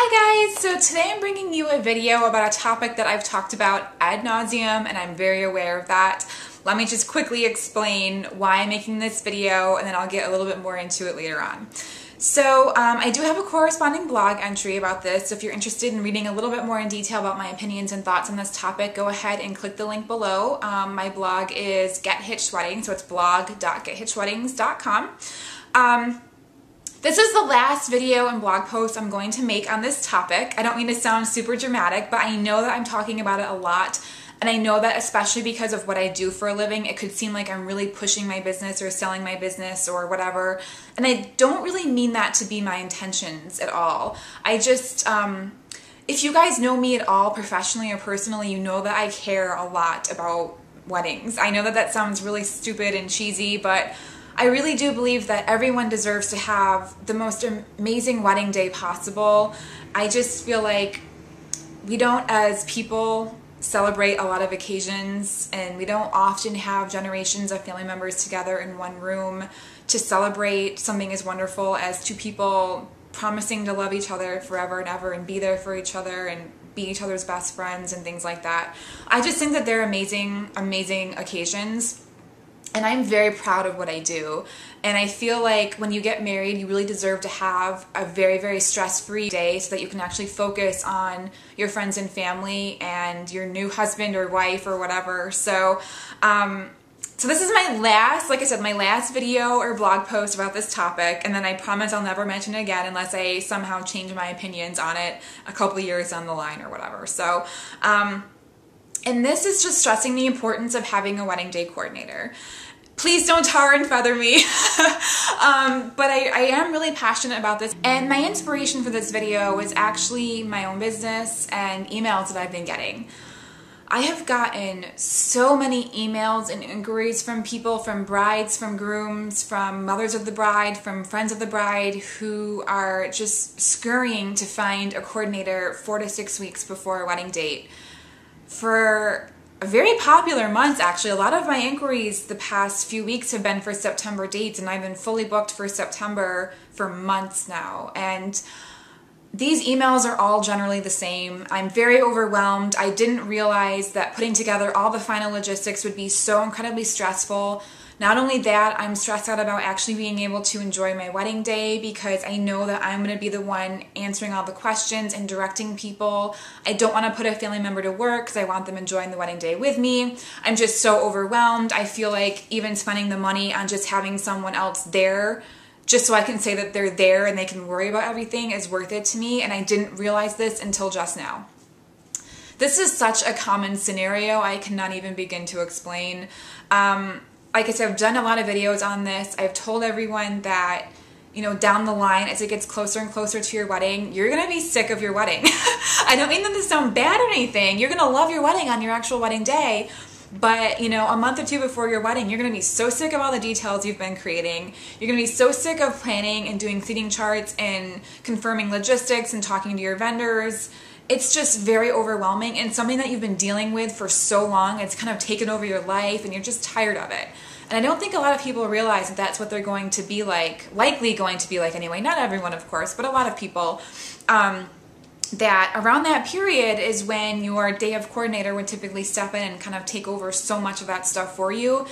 Hi guys! So today I'm bringing you a video about a topic that I've talked about ad nauseum, and I'm very aware of that. Let me just quickly explain why I'm making this video, and then I'll get a little bit more into it later on. So I do have a corresponding blog entry about this. If you're interested in reading a little bit more in detail about my opinions and thoughts on this topic, go ahead and click the link below. My blog is Get Hitched Wedding, so it's blog.gethitchedweddings.com. This is the last video and blog post I'm going to make on this topic. I don't mean to sound super dramatic, but I know that I'm talking about it a lot, and I know that especially because of what I do for a living, it could seem like I'm really pushing my business or selling my business or whatever, and I don't really mean that to be my intentions at all. I just, if you guys know me at all professionally or personally, you know that I care a lot about weddings. I know that that sounds really stupid and cheesy, but I really do believe that everyone deserves to have the most amazing wedding day possible. I just feel like we don't, as people, celebrate a lot of occasions, and we don't often have generations of family members together in one room to celebrate something as wonderful as two people promising to love each other forever and ever and be there for each other and be each other's best friends and things like that. I just think that they're amazing, amazing occasions. And I'm very proud of what I do. And I feel like when you get married, you really deserve to have a very, very stress-free day so that you can actually focus on your friends and family and your new husband or wife or whatever. So, so this is my last, like I said, my last video or blog post about this topic. And then I promise I'll never mention it again unless I somehow change my opinions on it a couple of years down the line or whatever. So, and this is just stressing the importance of having a wedding day coordinator. Please don't tar and feather me, but I am really passionate about this. And my inspiration for this video was actually my own business and emails that I've been getting. I have gotten so many emails and inquiries from people, from brides, from grooms, from mothers of the bride, from friends of the bride, who are just scurrying to find a coordinator 4 to 6 weeks before a wedding date. For very popular months, actually. A lot of my inquiries the past few weeks have been for September dates, and I've been fully booked for September for months now. And these emails are all generally the same. I'm very overwhelmed. I didn't realize that putting together all the final logistics would be so incredibly stressful. Not only that, I'm stressed out about actually being able to enjoy my wedding day because I know that I'm going to be the one answering all the questions and directing people. I don't want to put a family member to work because I want them enjoying the wedding day with me. I'm just so overwhelmed. I feel like even spending the money on just having someone else there just so I can say that they're there and they can worry about everything is worth it to me, and I didn't realize this until just now. This is such a common scenario I cannot even begin to explain. Like I said, I've done a lot of videos on this. I've told everyone that, you know, down the line, as it gets closer and closer to your wedding, you're going to be sick of your wedding. I don't mean that to sound bad or anything. You're going to love your wedding on your actual wedding day. But, you know, a month or two before your wedding, you're going to be so sick of all the details you've been creating. You're going to be so sick of planning and doing seating charts and confirming logistics and talking to your vendors. It's just very overwhelming and something that you've been dealing with for so long. It's kind of taken over your life and you're just tired of it. And I don't think a lot of people realize that that's what they're going to be like, likely going to be like anyway. Not everyone, of course, but a lot of people. That around that period is when your day of coordinator would typically step in and kind of take over so much of that stuff for you.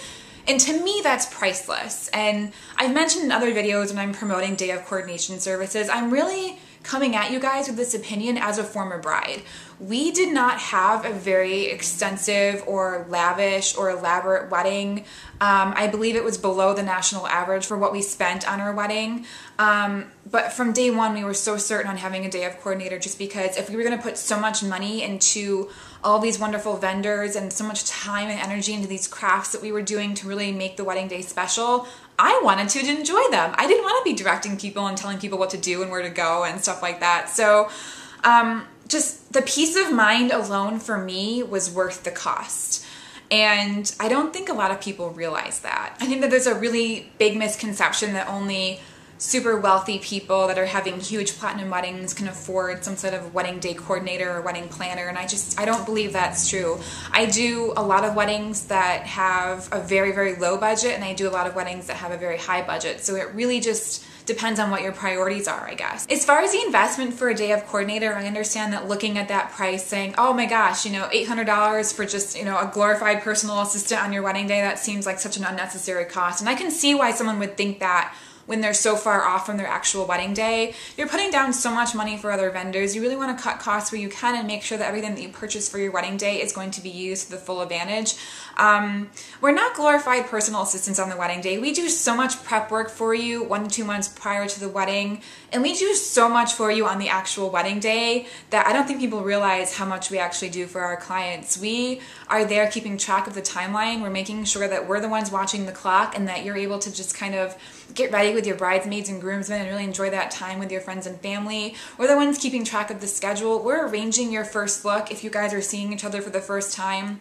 And to me, that's priceless. And I've mentioned in other videos when I'm promoting day of coordination services, I'm really coming at you guys with this opinion as a former bride. We did not have a very extensive or lavish or elaborate wedding. I believe it was below the national average for what we spent on our wedding. But from day one, we were so certain on having a day of coordinator just because if we were going to put so much money into all these wonderful vendors and so much time and energy into these crafts that we were doing to really make the wedding day special, I wanted to enjoy them. I didn't want to be directing people and telling people what to do and where to go and stuff like that. So just the peace of mind alone for me was worth the cost. And I don't think a lot of people realize that. I think that there's a really big misconception that only super wealthy people that are having huge platinum weddings can afford some sort of wedding day coordinator or wedding planner, and I don't believe that's true. I do a lot of weddings that have a very, very low budget, and I do a lot of weddings that have a very high budget, so it really just depends on what your priorities are, I guess. As far as the investment for a day of coordinator, I understand that looking at that price saying, oh my gosh, you know, $800 for just, you know, a glorified personal assistant on your wedding day, that seems like such an unnecessary cost. And I can see why someone would think that when they're so far off from their actual wedding day. You're putting down so much money for other vendors. You really want to cut costs where you can and make sure that everything that you purchase for your wedding day is going to be used to the full advantage. We're not glorified personal assistants on the wedding day. We do so much prep work for you 1 to 2 months prior to the wedding, and we do so much for you on the actual wedding day that I don't think people realize how much we actually do for our clients. We are there keeping track of the timeline. We're making sure that we're the ones watching the clock and that you're able to just kind of get ready with your bridesmaids and groomsmen and really enjoy that time with your friends and family. We're the ones keeping track of the schedule. We're arranging your first look if you guys are seeing each other for the first time.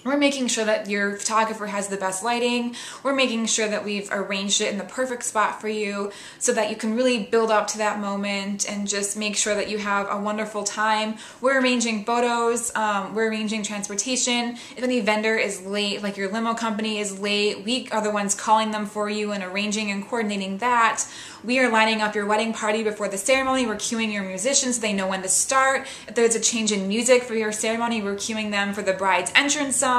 We're making sure that your photographer has the best lighting. We're making sure that we've arranged it in the perfect spot for you so that you can really build up to that moment and just make sure that you have a wonderful time. We're arranging photos. We're arranging transportation. If any vendor is late, like your limo company is late, we are the ones calling them for you and arranging and coordinating that. We are lining up your wedding party before the ceremony. We're cueing your musicians so they know when to start. If there's a change in music for your ceremony, we're cueing them for the bride's entrance song.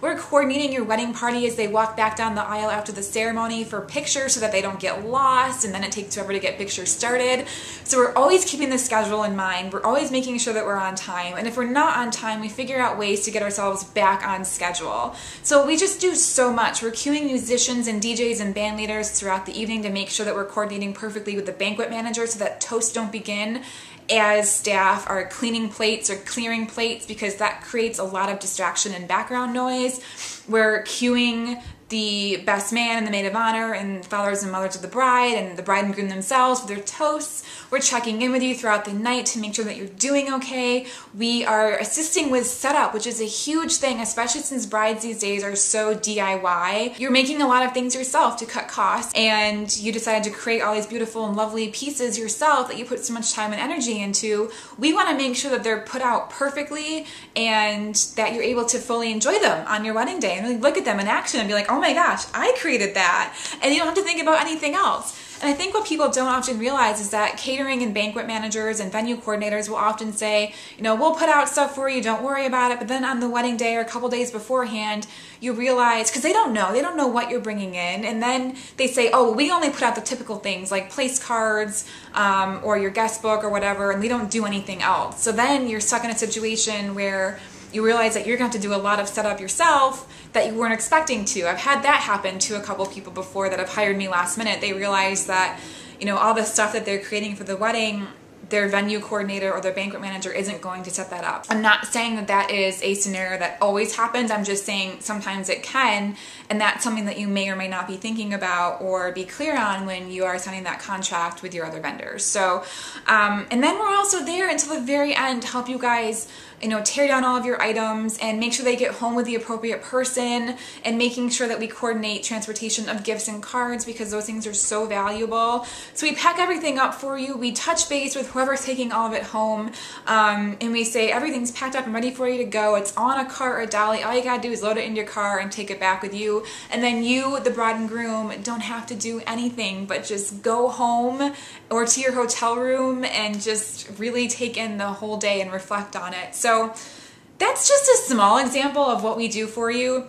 We're coordinating your wedding party as they walk back down the aisle after the ceremony for pictures so that they don't get lost, and then it takes forever to get pictures started. So we're always keeping the schedule in mind. We're always making sure that we're on time. And if we're not on time, we figure out ways to get ourselves back on schedule. So we just do so much. We're cueing musicians and DJs and band leaders throughout the evening to make sure that we're coordinating perfectly with the banquet manager so that toasts don't begin as staff are cleaning plates or clearing plates, because that creates a lot of distraction and background noise. We're cueing the best man and the maid of honor and fathers and mothers of the bride and the bride and groom themselves with their toasts. We're checking in with you throughout the night to make sure that you're doing okay. We are assisting with setup, which is a huge thing, especially since brides these days are so DIY. You're making a lot of things yourself to cut costs, and you decided to create all these beautiful and lovely pieces yourself that you put so much time and energy into. We want to make sure that they're put out perfectly and that you're able to fully enjoy them on your wedding day and really look at them in action and be like, oh my gosh, I created that. And you don't have to think about anything else. And I think what people don't often realize is that catering and banquet managers and venue coordinators will often say, you know, we'll put out stuff for you, don't worry about it. But then on the wedding day or a couple days beforehand, you realize, because they don't know what you're bringing in. And then they say, oh, we only put out the typical things like place cards or your guest book or whatever, and we don't do anything else. So then you're stuck in a situation where you realize that you're going to have to do a lot of setup yourself that you weren't expecting to. I've had that happen to a couple people before that have hired me last minute. They realize that, you know, all the stuff that they're creating for the wedding, their venue coordinator or their banquet manager isn't going to set that up. I'm not saying that that is a scenario that always happens. I'm just saying sometimes it can, and that's something that you may or may not be thinking about or be clear on when you are signing that contract with your other vendors. So, and then we're also there until the very end to help you guys, you know, tear down all of your items and make sure they get home with the appropriate person, and making sure that we coordinate transportation of gifts and cards because those things are so valuable. So we pack everything up for you. We touch base with whoever's taking all of it home, and we say everything's packed up and ready for you to go. It's on a cart or a dolly. All you gotta do is load it into your car and take it back with you. And then you, the bride and groom, don't have to do anything but just go home or to your hotel room and just really take in the whole day and reflect on it. So that's just a small example of what we do for you.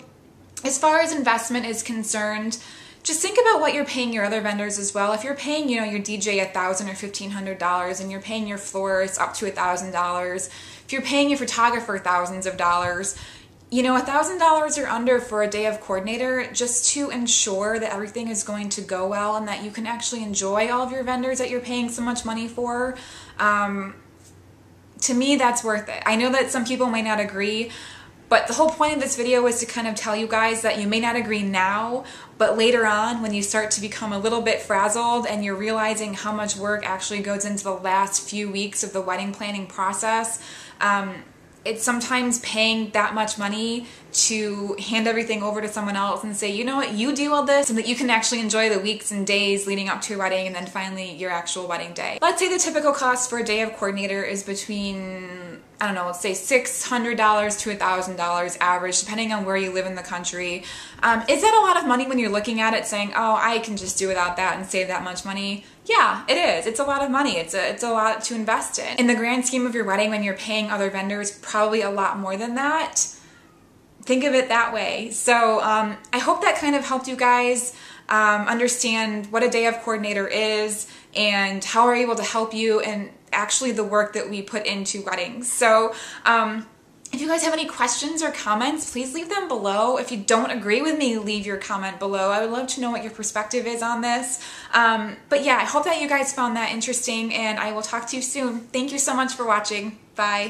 As far as investment is concerned, just think about what you're paying your other vendors as well. If you're paying, you know, your DJ $1,000 or $1,500, and you're paying your florist up to $1,000, if you're paying your photographer thousands of dollars, you know, $1,000 or under for a day of coordinator, just to ensure that everything is going to go well and that you can actually enjoy all of your vendors that you're paying so much money for. To me, that's worth it. I know that some people may not agree, but the whole point of this video is to kind of tell you guys that you may not agree now, but later on when you start to become a little bit frazzled and you're realizing how much work actually goes into the last few weeks of the wedding planning process, it's sometimes paying that much money to hand everything over to someone else and say, you know what, you do all this so that you can actually enjoy the weeks and days leading up to your wedding and then finally your actual wedding day. Let's say the typical cost for a day of coordinator is between I don't know, let's say $600 to $1,000 average, depending on where you live in the country. Is that a lot of money when you're looking at it saying, oh, I can just do without that and save that much money? Yeah, it is. It's a lot of money. It's a lot to invest in. In the grand scheme of your wedding, when you're paying other vendors, probably a lot more than that. Think of it that way. So I hope that kind of helped you guys understand what a day of coordinator is and how we're able to help you and actually the work that we put into weddings. So if you guys have any questions or comments, please leave them below. If you don't agree with me, leave your comment below. I would love to know what your perspective is on this. But yeah, I hope that you guys found that interesting, and I will talk to you soon. Thank you so much for watching. Bye.